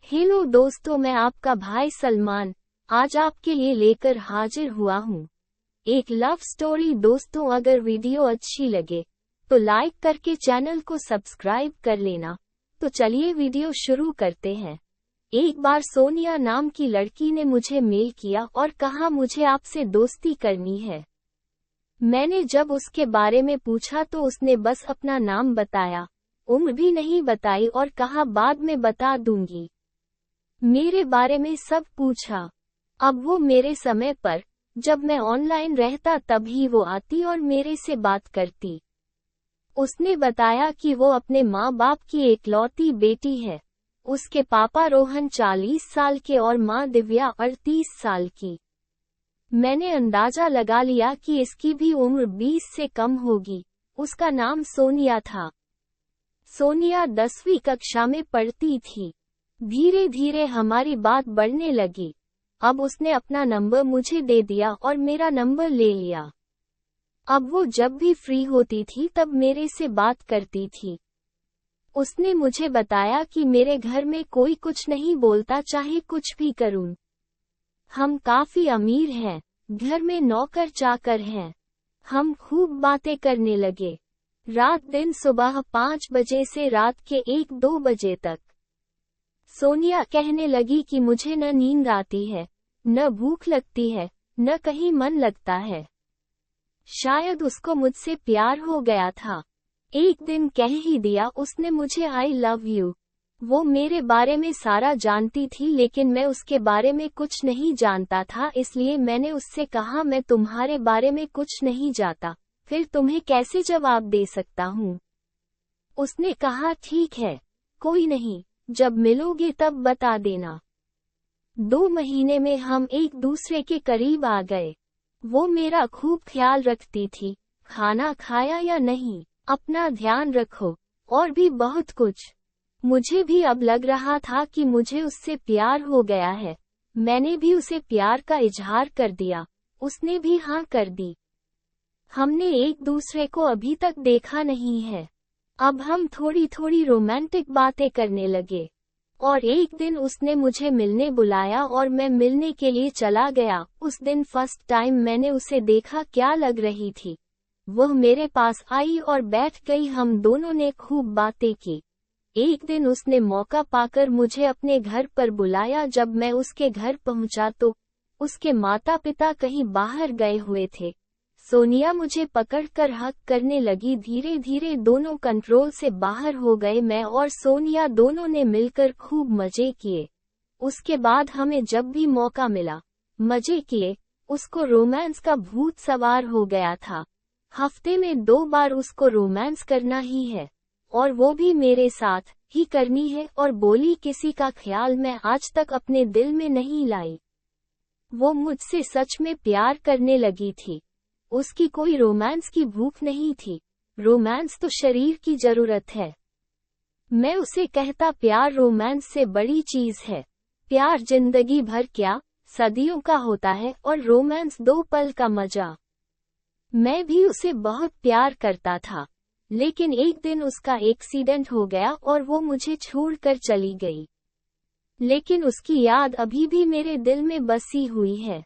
Hello दोस्तों, मैं आपका भाई सलमान आज आपके लिए लेकर हाजिर हुआ हूँ एक लव स्टोरी। दोस्तों, अगर वीडियो अच्छी लगे तो लाइक करके चैनल को सब्सक्राइब कर लेना। तो चलिए वीडियो शुरू करते हैं। एक बार सोनिया नाम की लड़की ने मुझे मेल किया और कहा मुझे आपसे दोस्ती करनी है। मैंने जब उसके बारे में पूछा तो उसने बस अपना नाम बताया, उम्र भी नहीं बताई और कहा बाद में बता दूंगी। मेरे बारे में सब पूछा। अब वो मेरे समय पर, जब मैं ऑनलाइन रहता तभी वो आती और मेरे से बात करती। उसने बताया कि वो अपने माँ बाप की एकलौती बेटी है। उसके पापा रोहन 40 साल के और माँ दिव्या 38 साल की। मैंने अंदाजा लगा लिया कि इसकी भी उम्र 20 से कम होगी। उसका नाम सोनिया था। सोनिया 10वीं कक्षा में पढ़ती थी। धीरे धीरे हमारी बात बढ़ने लगी। अब उसने अपना नंबर मुझे दे दिया और मेरा नंबर ले लिया। अब वो जब भी फ्री होती थी तब मेरे से बात करती थी। उसने मुझे बताया कि मेरे घर में कोई कुछ नहीं बोलता चाहे कुछ भी करूं। हम काफी अमीर हैं, घर में नौकर चाकर हैं। हम खूब बातें करने लगे, रात दिन, सुबह 5 बजे से रात के 1-2 बजे तक। सोनिया कहने लगी कि मुझे न नींद आती है, न भूख लगती है, न कहीं मन लगता है। शायद उसको मुझसे प्यार हो गया था। एक दिन कह ही दिया उसने मुझे आई लव यू। वो मेरे बारे में सारा जानती थी लेकिन मैं उसके बारे में कुछ नहीं जानता था, इसलिए मैंने उससे कहा मैं तुम्हारे बारे में कुछ नहीं जानता, फिर तुम्हें कैसे जवाब दे सकता हूँ। उसने कहा ठीक है, कोई नहीं, जब मिलोगे तब बता देना। 2 महीने में हम एक दूसरे के करीब आ गए। वो मेरा खूब ख्याल रखती थी, खाना खाया या नहीं, अपना ध्यान रखो, और भी बहुत कुछ। मुझे भी अब लग रहा था कि मुझे उससे प्यार हो गया है। मैंने भी उसे प्यार का इजहार कर दिया, उसने भी हाँ कर दी। हमने एक दूसरे को अभी तक देखा नहीं है। अब हम थोड़ी थोड़ी रोमांटिक बातें करने लगे और एक दिन उसने मुझे मिलने बुलाया और मैं मिलने के लिए चला गया। उस दिन फर्स्ट टाइम मैंने उसे देखा, क्या लग रही थी। वह मेरे पास आई और बैठ गई। हम दोनों ने खूब बातें की। एक दिन उसने मौका पाकर मुझे अपने घर पर बुलाया। जब मैं उसके घर पहुंचा तो उसके माता पिता कहीं बाहर गए हुए थे। सोनिया मुझे पकड़कर हक करने लगी। धीरे धीरे दोनों कंट्रोल से बाहर हो गए। मैं और सोनिया दोनों ने मिलकर खूब मजे किए। उसके बाद हमें जब भी मौका मिला मजे किए। उसको रोमांस का भूत सवार हो गया था। हफ्ते में 2 बार उसको रोमांस करना ही है और वो भी मेरे साथ ही करनी है। और बोली किसी का ख्याल मैं आज तक अपने दिल में नहीं लाई। वो मुझसे सच में प्यार करने लगी थी। उसकी कोई रोमांस की भूख नहीं थी। रोमांस तो शरीर की जरूरत है। मैं उसे कहता प्यार रोमांस से बड़ी चीज है। प्यार जिंदगी भर क्या, सदियों का होता है और रोमांस 2 पल का मजा। मैं भी उसे बहुत प्यार करता था, लेकिन एक दिन उसका एक्सीडेंट हो गया और वो मुझे छोड़कर चली गई। लेकिन उसकी याद अभी भी मेरे दिल में बसी हुई है।